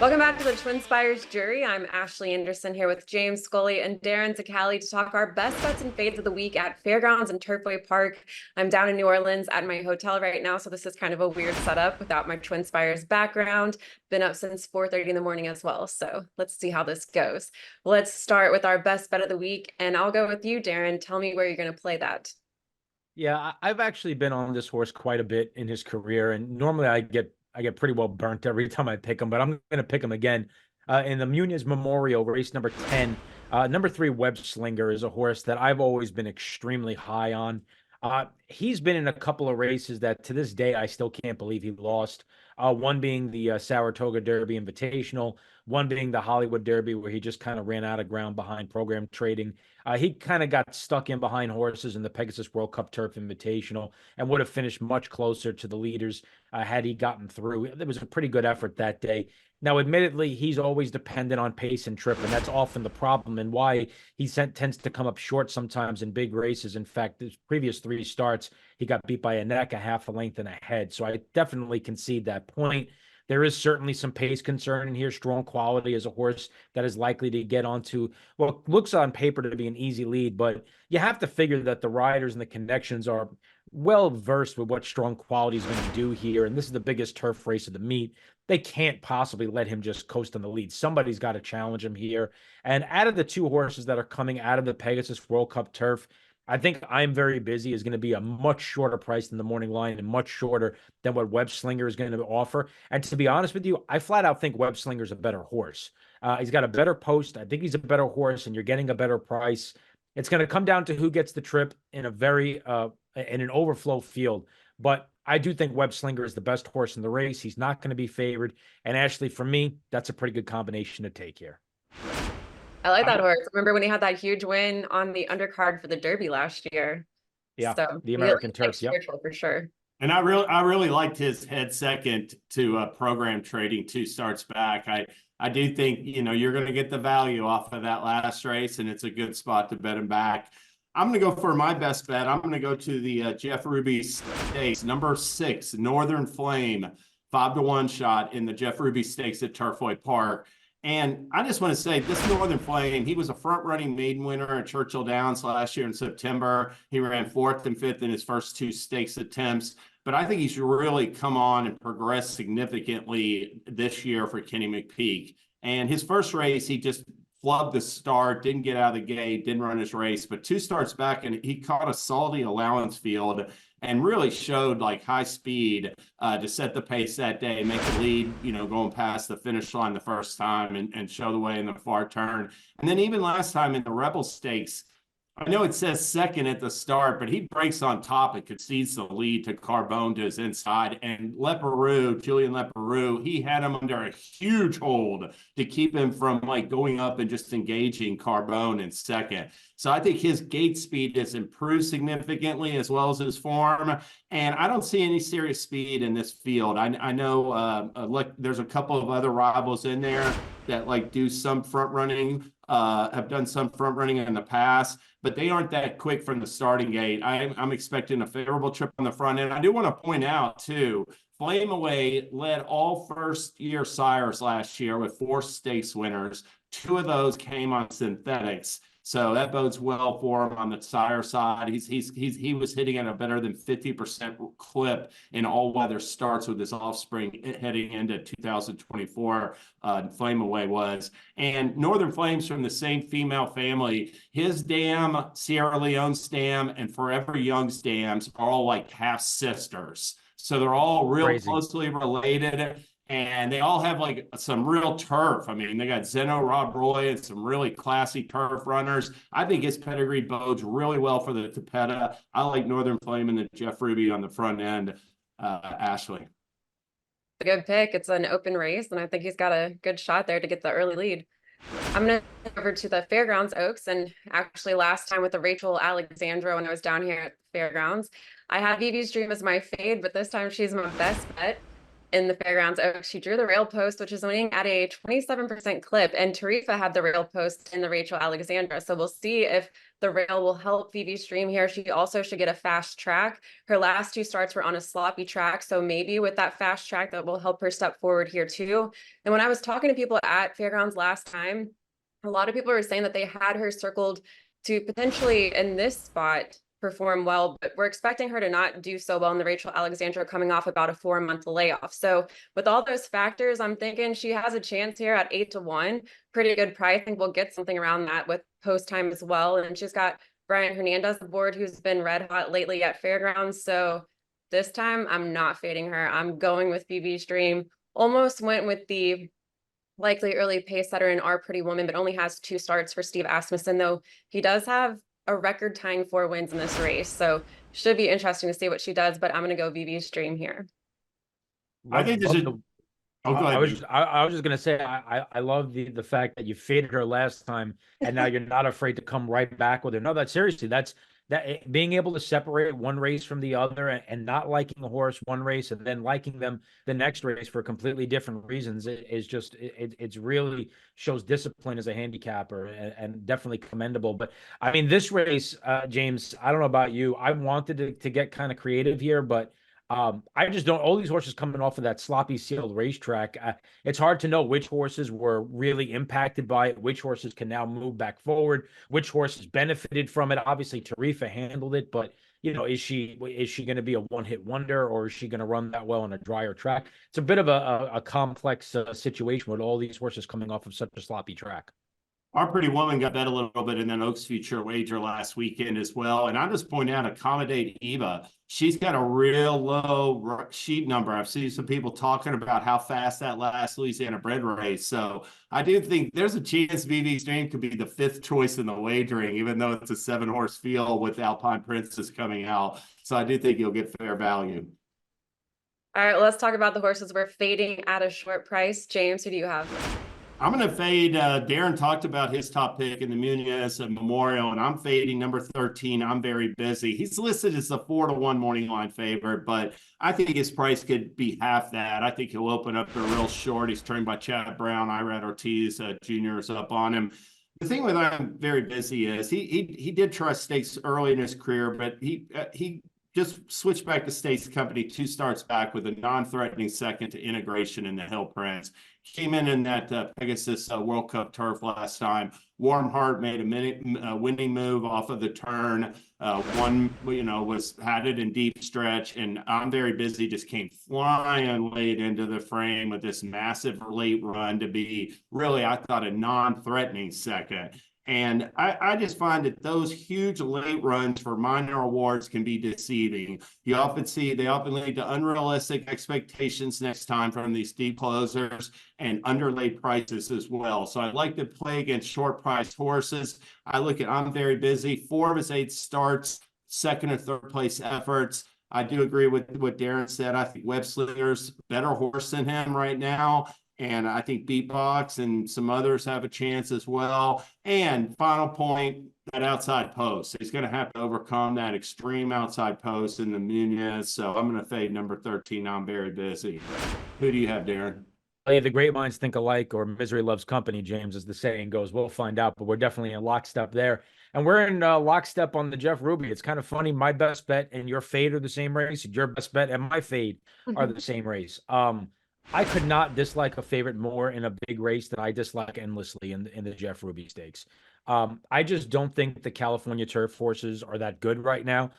Welcome back to the TwinSpires Jury. I'm Ashley Anderson here with James Scully and Darin Zoccali to talk our best bets and fades of the week at Fairgrounds and Turfway Park. I'm down in New Orleans at my hotel right now, so this is kind of a weird setup without my TwinSpires background. Been up since 4:30 in the morning as well, so let's see how this goes. Let's start with our best bet of the week, and I'll go with you, Darin. Tell me where you're going to play that. Yeah, I've actually been on this horse quite a bit in his career, and normally I get pretty well burnt every time I pick him, but I'm going to pick him again in the Muniz Memorial, race number 10. Number 3, Web Slinger, is a horse that I've always been extremely high on. He's been in a couple of races that to this day I still can't believe he lost. One being the Saratoga Derby Invitational, one being the Hollywood Derby, where he just kind of ran out of ground behind program trading. He kind of got stuck in behind horses in the Pegasus World Cup Turf Invitational and would have finished much closer to the leaders had he gotten through. It was a pretty good effort that day. Now, admittedly, he's always dependent on pace and trip, and that's often the problem and why he tends to come up short sometimes in big races. In fact, his previous 3 starts, he got beat by a neck, a half a length, and a head. So I definitely concede that point. There is certainly some pace concern in here. Strong Quality is a horse that is likely to get onto what looks on paper to be an easy lead, but you have to figure that the riders and the connections are well versed with what Strong Quality is going to do here. And this is the biggest turf race of the meet. They can't possibly let him just coast on the lead. Somebody's got to challenge him here. And out of the 2 horses that are coming out of the Pegasus World Cup Turf, I think I'm Very Busy is going to be a much shorter price than the morning line and much shorter than what Web Slinger is going to offer. And to be honest with you, I flat out think Web Slinger is a better horse. He's got a better post. I think he's a better horse, and you're getting a better price. It's going to come down to who gets the trip in an overflow field. But I do think Web Slinger is the best horse in the race. He's not going to be favored. And Ashley, for me, that's a pretty good combination to take here. I like that horse. Remember when he had that huge win on the undercard for the Derby last year? Yeah, So the American like Turf. Yep. spiritual for sure. And I really liked his head second to program trading 2 starts back. I do think you're going to get the value off of that last race, and it's a good spot to bet him back. I'm going to go for my best bet. I'm going to go to the Jeff Ruby Stakes, number 6, Northern Flame, 5-1 shot in the Jeff Ruby Stakes at Turfway Park. And I just want to say this Northern Flame, he was a front-running maiden winner at Churchill Downs last year in September. He ran 4th and 5th in his first 2 stakes attempts. But I think he's really come on and progressed significantly this year for Kenny McPeak. And his first race, he just flubbed the start, didn't get out of the gate, didn't run his race. But 2 starts back, and he caught a salty allowance field and really showed like high speed to set the pace that day, make the lead, going past the finish line the first time and show the way in the far turn. And then even last time in the Rebel Stakes, I know it says second at the start, but he breaks on top and concedes the lead to Carbone to his inside. And Julian Leperoux, he had him under a huge hold to keep him from going up and just engaging Carbone in second. So I think his gate speed has improved significantly as well as his form. And I don't see any serious speed in this field. I know there's a couple of other rivals in there that do some front running, have done some front running in the past, but they aren't that quick from the starting gate. I'm expecting a favorable trip on the front end. I do want to point out too, Flame Away led all first-year sires last year with 4 stakes winners. 2 of those came on synthetics. So that bodes well for him on the sire side. He was hitting at a better than 50% clip in all-weather starts with his offspring heading into 2024. Flame Away was. And Northern Flames from the same female family. His dam, Sierra Leone's dam, and Forever Young's dams are all like half-sisters. So they're all real closely related. And they all have some real turf. I mean, they got Zeno Rob Roy and some really classy turf runners. I think his pedigree bodes really well for the Topeta. I like Northern Flame and the Jeff Ruby on the front end. Ashley. A good pick. It's an open race, and I think he's got a good shot there to get the early lead. I'm going to go over to the Fairgrounds Oaks, and actually last time with the Rachel Alexandra when I was down here at the Fairgrounds, I had Vivi's Dream as my fade, but this time she's my best bet. in the fairgrounds. Oh, she drew the rail post, which is winning at a 27% clip. And Tarifa had the rail post in the Rachel Alexandra. So we'll see if the rail will help Phoebe Stream here. She also should get a fast track. Her last two starts were on a sloppy track. So maybe with that fast track, that will help her step forward here too. And when I was talking to people at fairgrounds last time, a lot of people were saying that they had her circled to potentially in this spot perform well, but we're expecting her to not do so well in the Rachel Alexandra coming off about a 4-month layoff. So with all those factors, I'm thinking she has a chance here at 8-1. Pretty good price. I think we'll get something around that with post time as well. And she's got Brian Hernandez aboard, who's been red hot lately at fairgrounds. So this time I'm not fading her. I'm going with Phoebe Stream. Almost went with the likely early pace setter in Our Pretty Woman, but only has 2 starts for Steve Asmussen, though he does have a record tying 4 wins in this race. So should be interesting to see what she does, but I'm going to go VV Stream here. I think there's a. Oh, go ahead. I was just gonna say I love the fact that you faded her last time and now you're not afraid to come right back with her. No, that seriously, that's being able to separate one race from the other and not liking a horse one race and then liking them the next race for completely different reasons is just it's really shows discipline as a handicapper and definitely commendable. But I mean, this race, James, I don't know about you, I wanted to get kind of creative here, but I just don't. All these horses coming off of that sloppy sealed racetrack, it's hard to know which horses were really impacted by it, which horses can now move back forward, which horses benefited from it. Obviously, Tarifa handled it, but you know, is she going to be a one-hit wonder, or is she going to run that well on a drier track? It's a bit of a complex situation with all these horses coming off of such a sloppy track. Our Pretty Woman got bet a little bit in an Oaks Future wager last weekend as well. And I'm just pointing out, Accommodate Eva. She's got a real low sheet number. I've seen some people talking about how fast that last Louisiana bred race. So I do think there's a chance VV Stream could be the 5th choice in the wagering, even though it's a 7-horse field with Alpine Princess coming out. So I do think you'll get fair value. All right, let's talk about the horses we're fading at a short price. James, who do you have? I'm going to fade. Darin talked about his top pick in the Muniz Memorial, and I'm fading number 13. I'm Very Busy. He's listed as the 4-1 morning line favorite, but I think his price could be half that. I think he'll open up a real short. He's trained by Chad Brown. Irad Ortiz Jr. is up on him. The thing with I'm Very Busy is he did trust stakes early in his career, but he just switched back to State's Company 2 starts back with a non-threatening second to integration in the Hill Prince. Came in that Pegasus World Cup turf last time. Warm Heart made a winning move off of the turn. Had it in deep stretch, and I'm Very Busy just came flying late into the frame with this massive late run to be really, I thought, a non-threatening second. And I just find that those huge late runs for minor awards can be deceiving. They often lead to unrealistic expectations next time from these deep closers and underlaid prices as well. So I like to play against short priced horses. I look at I'm Very Busy, 4 of his 8 starts, 2nd or 3rd place efforts. I do agree with what Darin said. I think Web Slinger's better horse than him right now. And I think Beatbox and some others have a chance as well. And final point, that outside post. He's going to have to overcome that extreme outside post in the Muniz. So I'm going to fade number 13. I'm Very Busy. Who do you have, Darin? Hey, the great minds think alike, or misery loves company, James, as the saying goes. We'll find out, but we're definitely in lockstep there. And we're in lockstep on the Jeff Ruby. It's kind of funny. My best bet and your fade are the same race. Your best bet and my fade are the same race. I could not dislike a favorite more in a big race than I dislike endlessly in the Jeff Ruby Stakes. I just don't think the California turf horses are that good right now.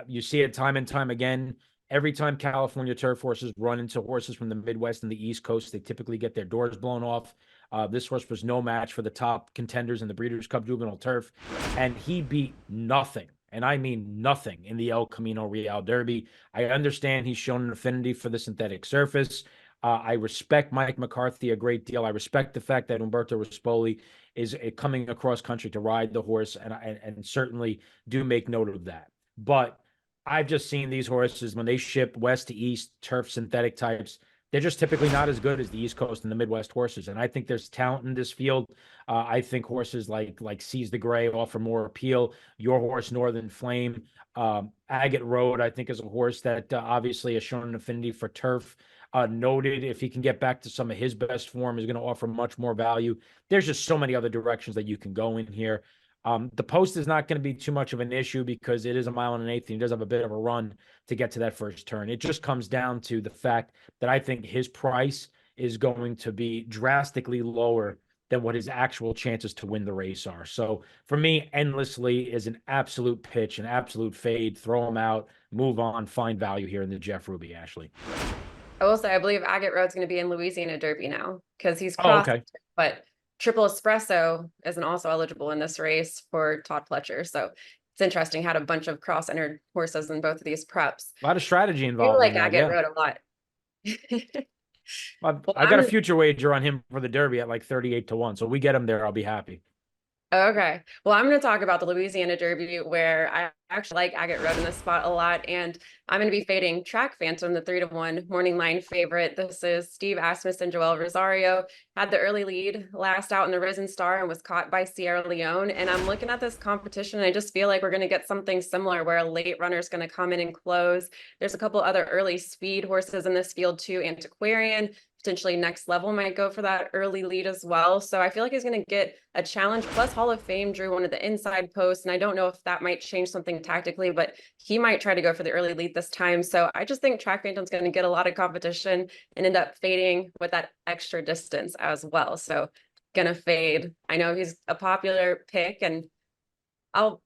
You see it time and time again. Every time California turf horses run into horses from the Midwest and the East Coast, they typically get their doors blown off. This horse was no match for the top contenders in the Breeders' Cup Juvenile Turf, and he beat nothing. And I mean nothing in the El Camino Real Derby. I understand he's shown an affinity for the synthetic surface. I respect Mike McCarthy a great deal. I respect the fact that Umberto Rispoli is coming across country to ride the horse, and certainly do make note of that. But I've just seen these horses when they ship west to east turf synthetic types. they're just typically not as good as the East Coast and the Midwest horses. And I think there's talent in this field. I think horses like Seize the Gray offer more appeal. Your Horse, Northern Flame, Agate Road, I think, is a horse that obviously has shown an affinity for turf. Noted, if he can get back to some of his best form, is going to offer much more value. There's just so many other directions that you can go in here. The post is not going to be too much of an issue because it is a mile and an eighth, and he does have a bit of a run to get to that first turn. It just comes down to the fact that I think his price is going to be drastically lower than what his actual chances to win the race are. So for me, Endlessly is an absolute pitch, an absolute fade. Throw him out, move on, find value here in the Jeff Ruby, Ashley. I will say, I believe Agate Road's going to be in Louisiana Derby now because he's Oh, crossed, okay. but Triple Espresso isn't also eligible in this race for Todd Pletcher. So it's interesting, had a bunch of cross-entered horses in both of these preps. A lot of strategy I involved like in that, Agate yeah. Road a lot. Well, I got a future wager on him for the Derby at like 38-1. So we get him there, I'll be happy. Okay. Well, I'm going to talk about the Louisiana Derby, where I actually like Agate Road in this spot a lot. And I'm going to be fading Track Phantom, the 3-1 morning line favorite. This is Steve Asmus and Joel Rosario. Had the early lead last out in the Risen Star and was caught by Sierra Leone. And I'm looking at this competition, and I just feel like we're going to get something similar where a late runner is going to come in and close. There's a couple other early speed horses in this field too. Antiquarian, potentially Next Level might go for that early lead as well. So I feel like he's going to get a challenge. Plus Hall of Fame drew one of the inside posts, and I don't know if that might change something tactically, but he might try to go for the early lead this time. So I just think Track Phantom's going to get a lot of competition and end up fading with that extra distance as well. So gonna fade. I know he's a popular pick, and I'll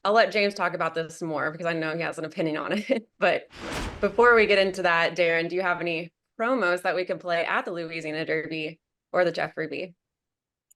let James talk about this more because I know he has an opinion on it. But before we get into that, Darin, do you have any promos that we could play at the Louisiana Derby or the Jeff Ruby?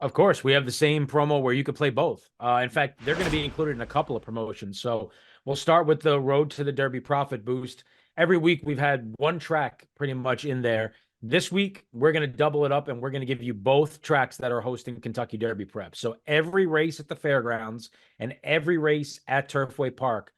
Of course, we have the same promo where you could play both. In fact, they're going to be included in a couple of promotions. So we'll start with the Road to the Derby Profit Boost. Every week we've had one track pretty much in there. This week, we're going to double it up, and we're going to give you both tracks that are hosting Kentucky Derby Prep. So every race at the fairgrounds and every race at Turfway Park,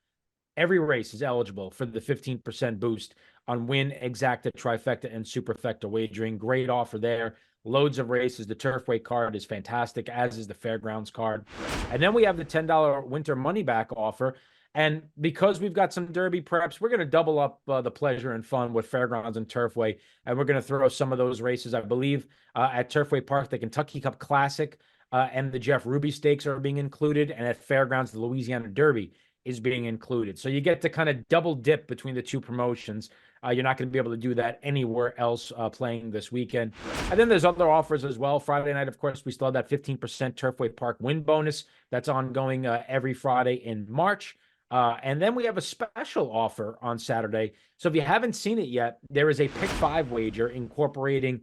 every race is eligible for the 15% boost on Win, Exacta, Trifecta, and Superfecta wagering. Great offer there. Loads of races. The Turfway card is fantastic, as is the Fairgrounds card. And then we have the $10 winter money back offer. And because we've got some Derby preps, we're going to double up the pleasure and fun with Fairgrounds and Turfway. And we're going to throw some of those races, I believe, at Turfway Park, the Kentucky Cup Classic and the Jeff Ruby Stakes are being included. And at Fairgrounds, the Louisiana Derby is being included. So you get to kind of double dip between the two promotions. You're not going to be able to do that anywhere else playing this weekend. And then there's other offers as well. Friday night, of course, we still have that 15% Turfway Park win bonus that's ongoing every Friday in March. And then we have a special offer on Saturday. So if you haven't seen it yet, there is a pick 5 wager incorporating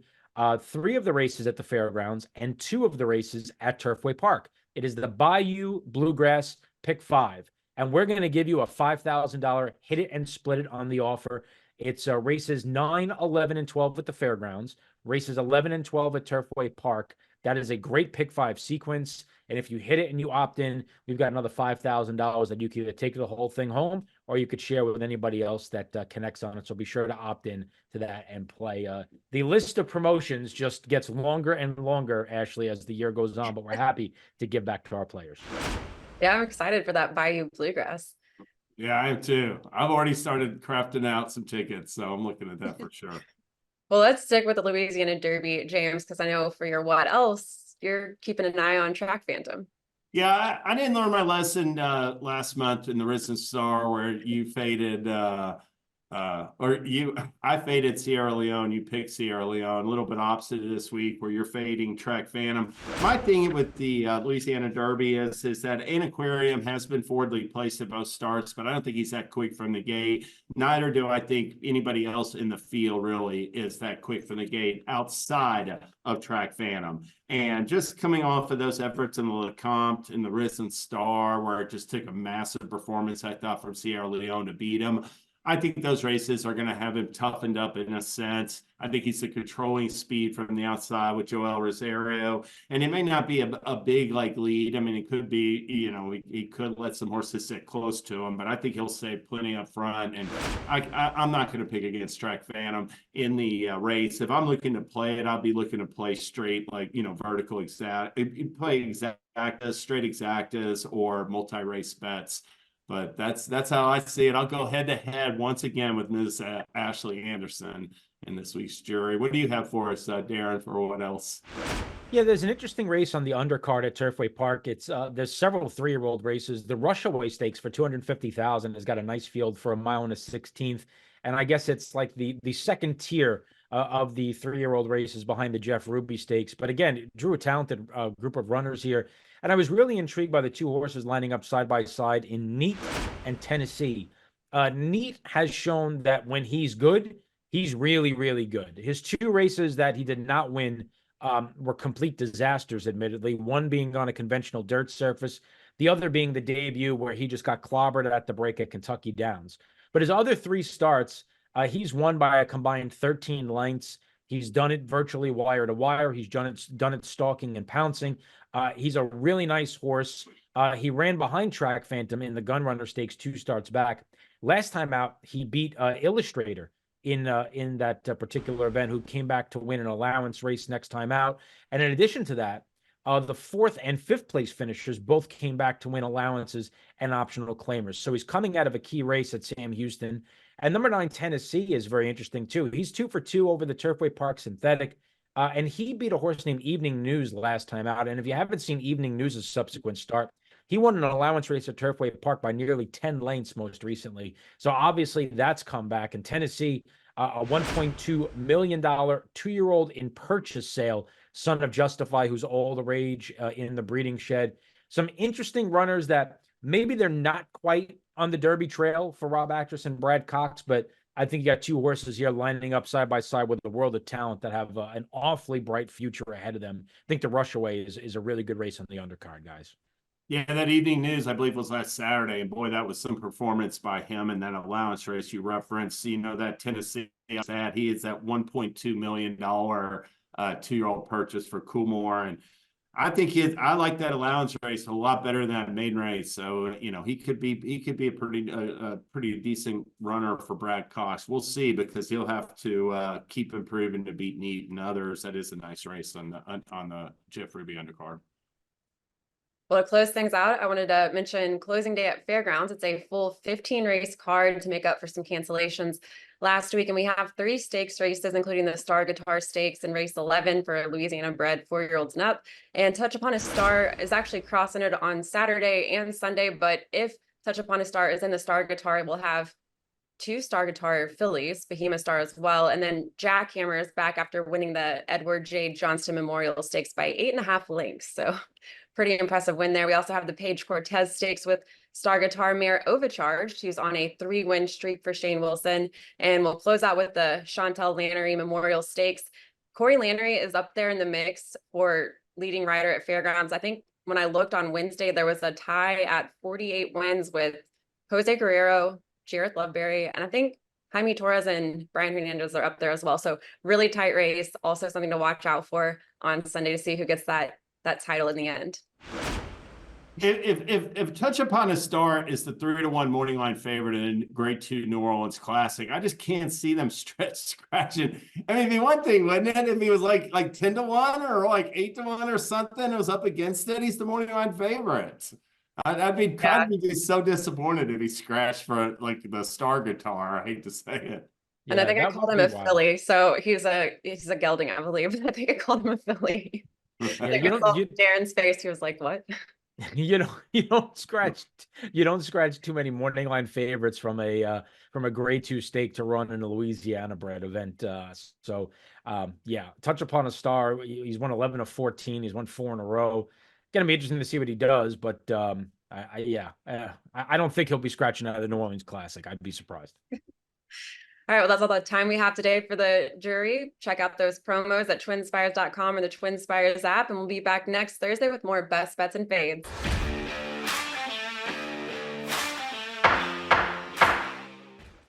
3 of the races at the fairgrounds and 2 of the races at Turfway Park. It is the Bayou Bluegrass pick 5. And we're going to give you a $5,000 hit it and split it on the offer. It's races 9, 11, and 12 at the fairgrounds, races 11 and 12 at Turfway Park. That is a great pick 5 sequence. And if you hit it and you opt in, we've got another $5,000 that you can either take the whole thing home or you could share with anybody else that connects on it. So be sure to opt in to that and play. The list of promotions just gets longer and longer, Ashley, as the year goes on, but we're happy to give back to our players. Yeah, I'm excited for that Bayou Bluegrass. Yeah, I am too. I've already started crafting out some tickets, so I'm looking at that for sure. Well, let's stick with the Louisiana Derby, James, because I know for your what else, you're keeping an eye on Track Phantom. Yeah, I didn't learn my lesson last month in the Risen Star where you faded I faded Sierra Leone, you picked Sierra Leone, a little bit opposite of this week where you're fading Track Phantom. My thing with the Louisiana Derby is that Antiquarium has been forwardly placed at both starts, but I don't think he's that quick from the gate. Neither do I think anybody else in the field really is that quick from the gate outside of Track Phantom. And just coming off of those efforts in the Lecomte and the Risen Star, where it just took a massive performance, I thought, from Sierra Leone to beat him. I think those races are going to have him toughened up in a sense. I think he's a controlling speed from the outside with Joel Rosario, and it may not be a big like lead. I mean, it could be, you know, he could let some horses sit close to him, but I think he'll save plenty up front. And I'm not going to pick against Track Phantom in the race. If I'm looking to play it, I'll be looking to play straight, like, you know, vertical exact, play exactas, straight exactas, or multi-race bets. But that's how I see it. I'll go head to head once again with Ms. Ashley Anderson in this week's jury. What do you have for us, Darin, for what else? Yeah, there's an interesting race on the undercard at Turfway Park. It's there's several 3-year-old races. The Rushaway Stakes for 250,000 has got a nice field for a mile and a 16th, and I guess it's like the second tier of the 3-year-old races behind the Jeff Ruby Stakes. But again, it drew a talented group of runners here, and I was really intrigued by the 2 horses lining up side by side in Neat and Tennessee. Neat has shown that when he's good, he's really, really good. His 2 races that he did not win were complete disasters, admittedly, one being on a conventional dirt surface, the other being the debut where he just got clobbered at the break at Kentucky Downs. But his other 3 starts, he's won by a combined 13 lengths. He's done it virtually wire to wire. He's done it stalking and pouncing. He's a really nice horse. He ran behind Track Phantom in the Gunrunner Stakes 2 starts back. Last time out, he beat Illustrator in that particular event, who came back to win an allowance race next time out. And in addition to that, the 4th and 5th place finishers both came back to win allowances and optional claimers. So he's coming out of a key race at Sam Houston. And number 9, Tennessee, is very interesting too. He's 2 for 2 over the Turfway Park Synthetic. And he beat a horse named Evening News last time out. And if you haven't seen Evening News' subsequent start, he won an allowance race at Turfway Park by nearly 10 lengths most recently. So obviously that's come back. And Tennessee, a $1.2 million 2-year-old in purchase sale, son of Justify, who's all the rage in the breeding shed. Some interesting runners that maybe they're not quite on the Derby trail for Rob Actress and Brad Cox, but I think you got 2 horses here lining up side by side with the world of talent that have an awfully bright future ahead of them. I think the Rushaway is a really good race on the undercard, guys. Yeah, that Evening News, I believe, was last Saturday. And boy, that was some performance by him in that allowance race you referenced. You know, that Tennessee ad, he is that $1.2 million 2-year-old purchase for Coolmore. And I think I like that allowance race a lot better than that maiden race. So, you know, he could be a pretty decent runner for Brad Cox. We'll see, because he'll have to keep improving to beat Neat and others. That is a nice race on the Jeff Ruby undercard. Well, to close things out, I wanted to mention closing day at Fairgrounds. It's a full 15 race card to make up for some cancellations last week. And we have 3 stakes races, including the Star Guitar Stakes and race 11 for Louisiana bred 4-year-olds and up. And Touch Upon a Star is actually crossing it on Saturday and Sunday. But if Touch Upon a Star is in the Star Guitar, we'll have 2 Star Guitar fillies, Behemoth Star as well. And then Jackhammer is back after winning the Edward J. Johnston Memorial Stakes by 8.5 lengths. So pretty impressive win there. We also have the Paige Cortez Stakes with Star Guitar mare Overcharged, who's on a 3-win streak for Shane Wilson. And we'll close out with the Chantel Lannery Memorial Stakes. Corey Lannery is up there in the mix for leading rider at Fairgrounds. I think when I looked on Wednesday, there was a tie at 48 wins with Jose Guerrero, Jareth Loveberry, and I think Jaime Torres and Brian Hernandez are up there as well. So really tight race. Also something to watch out for on Sunday to see who gets that title in the end. If Touch Upon a Star is the 3-1 morning line favorite in Grade 2 New Orleans Classic, I just can't see them scratching. I mean, it'd be one thing, wouldn't it, if he was like 10-1 or like 8-1 or something, it was up against it. He's the morning line favorite. I'd be so disappointed if he scratched for like the Star Guitar. I hate to say it. And I think I called him a filly, so he's a gelding, I believe. I think I called him a filly. Yeah, Darin's face, he was like, "What?" You don't scratch too many morning line favorites from a grade 2 stake to run in a Louisiana bred event. Yeah, Touch Upon a Star. He's won 11 of 14. He's won 4 in a row. Gonna be interesting to see what he does, but I don't think he'll be scratching out of the New Orleans Classic. I'd be surprised. All right, well, that's all the time we have today for the jury. Check out those promos at TwinSpires.com or the TwinSpires app, and we'll be back next Thursday with more best bets and fades.